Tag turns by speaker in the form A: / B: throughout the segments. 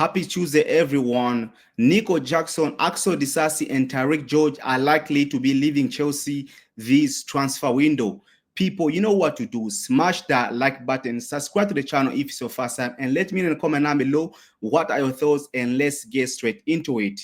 A: Happy Tuesday, everyone. Nico Jackson, Axel Disasi, and Tyrique George are likely to be leaving Chelsea this transfer window. People, you know what to do. Smash that like button, subscribe to the channel if it's your first time, and let me know in the comment down below what are your thoughts, and let's get straight into it.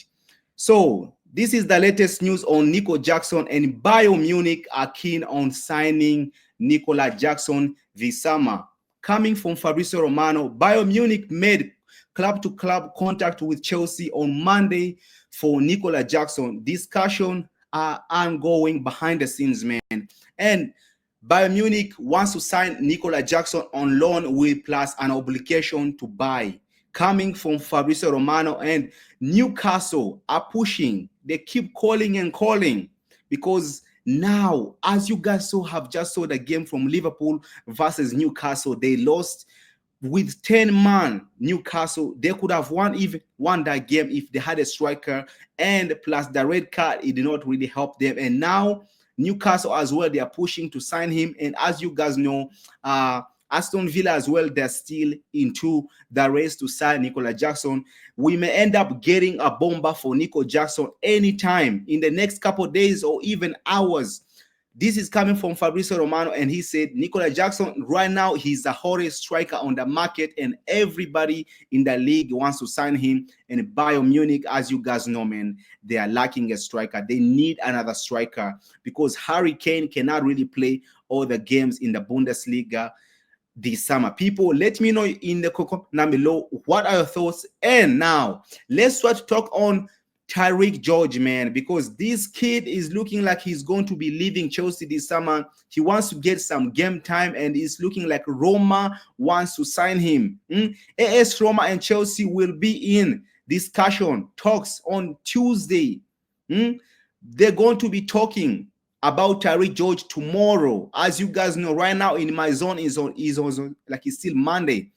A: So, this is the latest news on Nico Jackson, and Bayern Munich are keen on signing Nicolas Jackson this summer. Coming from Fabrizio Romano, Bayern Munich made club-to-club contact with Chelsea on Monday for Nicolas Jackson. Discussions are ongoing behind the scenes, man. And Bayern Munich wants to sign Nicolas Jackson on loan with plus an obligation to buy. Coming from Fabrizio Romano, and Newcastle are pushing. They keep calling and calling because now, as you guys have just saw the game from Liverpool versus Newcastle, they lost with 10 man. Newcastle, they could have won that game if they had a striker, and plus the red card, it did not really help them. And now Newcastle as well, they are pushing to sign him. And as you guys know, Aston Villa as well, they're still into the race to sign Nicolas Jackson. We may end up getting a bomber for Nico Jackson anytime in the next couple of days or even hours. This is coming from Fabrizio Romano, and he said Nicolas Jackson, right now, he's the hottest striker on the market, and everybody in the league wants to sign him. And Bayern Munich, as you guys know, man, they are lacking a striker. They need another striker because Harry Kane cannot really play all the games in the Bundesliga this summer. People, let me know in the comment down below what are your thoughts. And now, let's try to talk on Tyrique George, man, because this kid is looking like he's going to be leaving Chelsea this summer. He wants to get some game time, and it's looking like Roma wants to sign him. AS Roma and Chelsea will be in discussion, talks on Tuesday. They're going to be talking about Tyrique George tomorrow. As you guys know, right now in my zone is like it's still Monday.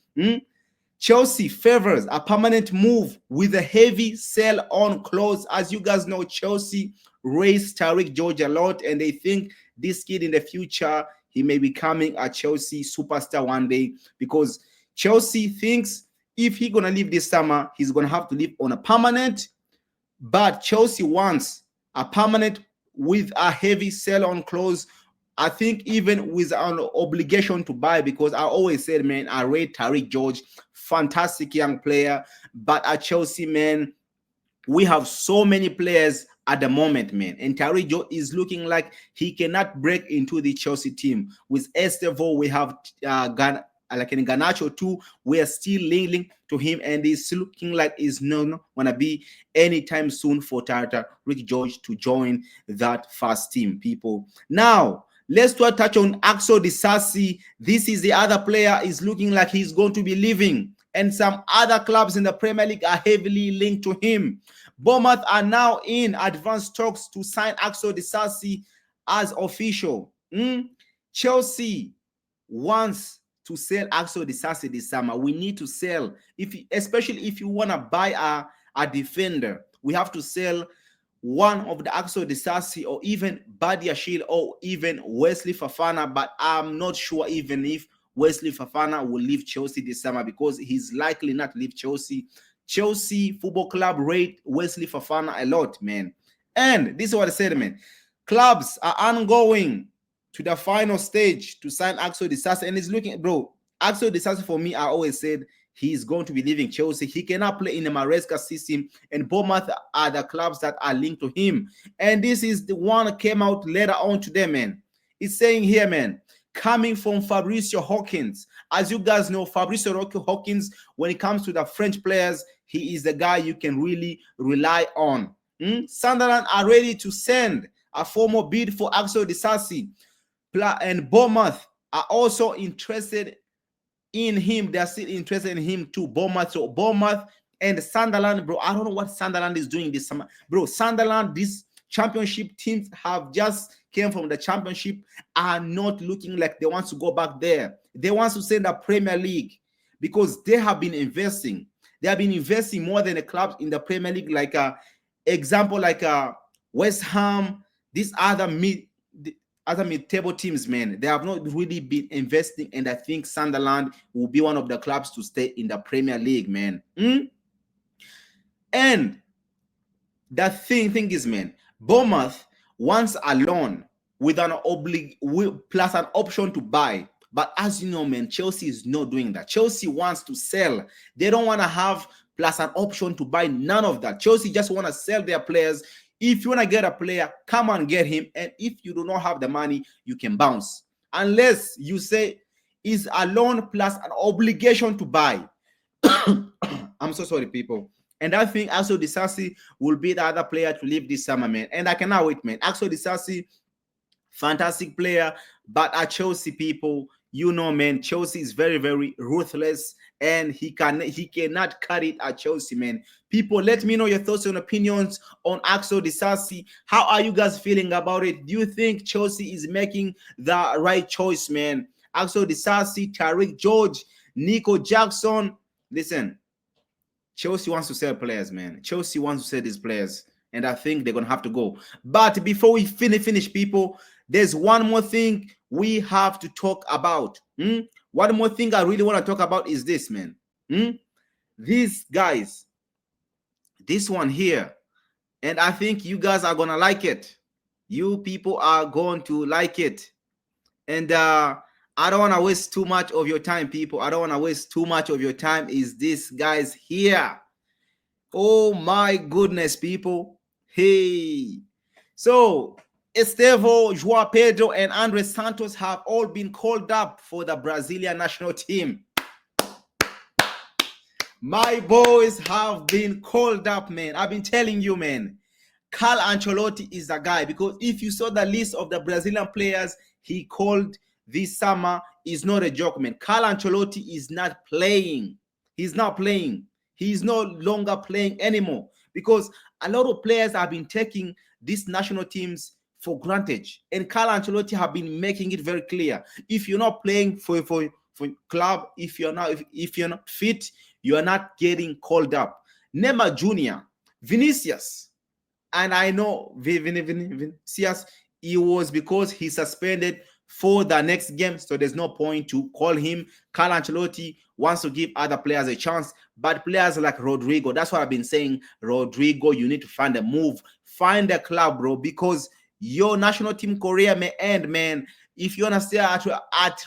A: Chelsea favors a permanent move with a heavy sell-on clause. As you guys know, Chelsea raised Tyrique George a lot, and they think this kid in the future, he may be becoming a Chelsea superstar one day, because Chelsea thinks if he's going to leave this summer, he's going to have to leave on a permanent, but Chelsea wants a permanent with a heavy sell-on clause. I think even with an obligation to buy, because I always said, man, I rate Tyrique George, fantastic young player. But at Chelsea, man, we have so many players at the moment, man. And Tyrique George is looking like he cannot break into the Chelsea team. With Estevo, we have like in Garnacho too, we are still linked to him, and it's looking like it's not gonna be anytime soon for Tyrique George to join that first team, people. Now, let's touch on Axel Disasi. This is the other player is looking like he's going to be leaving, and some other clubs in the Premier League are heavily linked to him. Bournemouth are now in advanced talks to sign Axel Disasi as official. Chelsea wants to sell Axel Disasi this summer. We need to sell, especially if you want to buy a defender. We have to sell one of the Axel Disasi, or even Badiashile, or even Wesley Fofana. But I'm not sure even if Wesley Fofana will leave Chelsea this summer, because he's likely not to leave Chelsea. Chelsea Football Club rate Wesley Fofana a lot, man. And this is what I said, man. Clubs are ongoing to the final stage to sign Axel Disasi, and it's looking, bro, Axel Disasi, for me, I always said he's going to be leaving Chelsea. He cannot play in the Maresca system, and Bournemouth are the clubs that are linked to him. And this is the one that came out later on today, man. It's saying here, man, coming from Fabrizio Hawkins. As you guys know, Fabrizio Hawkins, when it comes to the French players, he is the guy you can really rely on. Sunderland are ready to send a formal bid for Axel Disasi, and Bournemouth are also interested in him. They're still interested in him too, Bournemouth. So Bournemouth and Sunderland, bro, I don't know what Sunderland is doing this summer. Bro, Sunderland, these championship teams have just came from the championship, are not looking like they want to go back there. They want to stay in the Premier League because they have been investing. They have been investing more than the clubs in the Premier League, like example like West Ham, these other mid-table teams, man. They have not really been investing, and I think Sunderland will be one of the clubs to stay in the Premier League, man. And the thing is, man, Bournemouth wants a loan with an plus an option to buy. But as you know, man, Chelsea is not doing that. Chelsea wants to sell. They don't want to have plus an option to buy. None of that. Chelsea just want to sell their players. If you want to get a player, come and get him. And if you do not have the money, you can bounce. Unless you say it's a loan plus an obligation to buy. I'm so sorry, people. And I think Axel Disasi will be the other player to leave this summer, man. And I cannot wait, man. Axel Disasi, fantastic player. But at Chelsea, people, you know, man, Chelsea is very, very ruthless. And he cannot cut it at Chelsea, man. People, let me know your thoughts and opinions on Axel Disasi. How are you guys feeling about it? Do you think Chelsea is making the right choice, man? Axel Disasi, Tyrique George, Nico Jackson. Listen, Chelsea wants to sell players, man. Chelsea wants to sell these players. And I think they're going to have to go. But before we finish, people, there's one more thing we have to talk about. One more thing I really want to talk about is this, man. These guys, this one here, and I think you guys are going to like it. You people are going to like it. And I don't want to waste too much of your time, people. I don't want to waste too much of your time. Is this guys here? Oh my goodness, people. Hey. So Estevão, João Pedro, and Andre Santos have all been called up for the Brazilian national team. My boys have been called up, man. I've been telling you, man. Carlo Ancelotti is the guy, because if you saw the list of the Brazilian players he called this summer, is not a joke, man. Carlo Ancelotti is not playing. He's not playing. He's no longer playing anymore, because a lot of players have been taking these national teams for granted, and Carlo Ancelotti have been making it very clear. If you're not playing for club, if you're not fit, you are not getting called up. Neymar Jr., Vinicius, and I know Vinicius, it was because he suspended for the next game, so there's no point to call him. Carlo Ancelotti wants to give other players a chance, but players like Rodrigo, that's what I've been saying. Rodrigo, you need to find a move, find a club, bro, because your national team career may end, man. If you want to stay at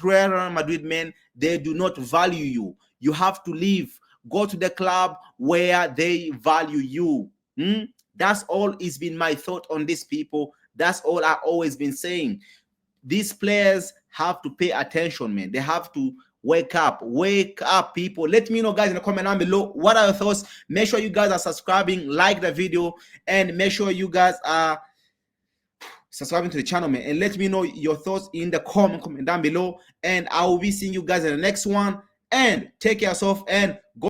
A: Real Madrid, man, they do not value you. You have to leave. Go to the club where they value you. That's all has been my thought on this, people. That's all I've always been saying. These players have to pay attention, man. They have to wake up, people. Let me know, guys, in the comment down below, what are your thoughts? Make sure you guys are subscribing, like the video, and make sure you guys are subscribing to the channel, man. And let me know your thoughts in the comment down below. And I will be seeing you guys in the next one. And take care of yourself and go.